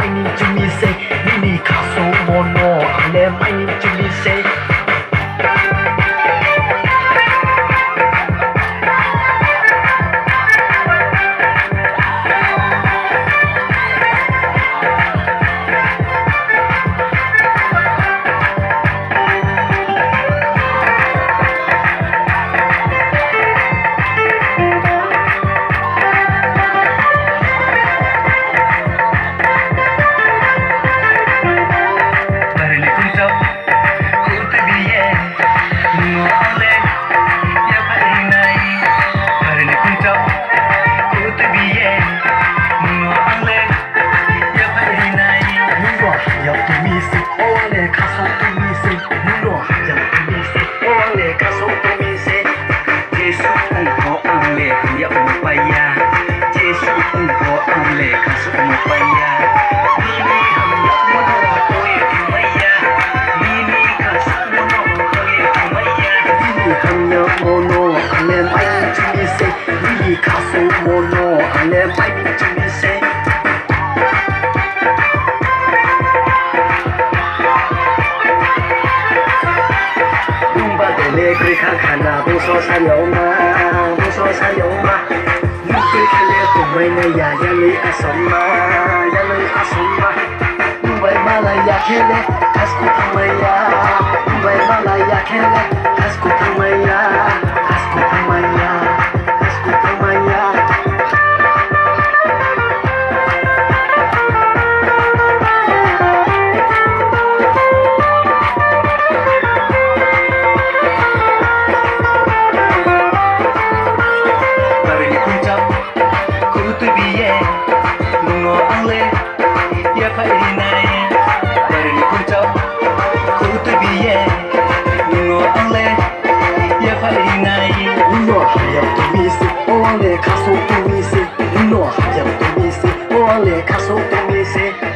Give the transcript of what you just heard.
毎日店見にかそうものあれ毎日店Kakana buso sayo ma, buso sayo ma. Nukri kale kumai na ya li asoma, ya li asoma. Nubai malaya kele, kasku tamaya. Nubai malaya kele, kasku tamaya, kasku tamaya, kasku tamaya. Kaso to me say, no, I have to me say, only kaso to me say.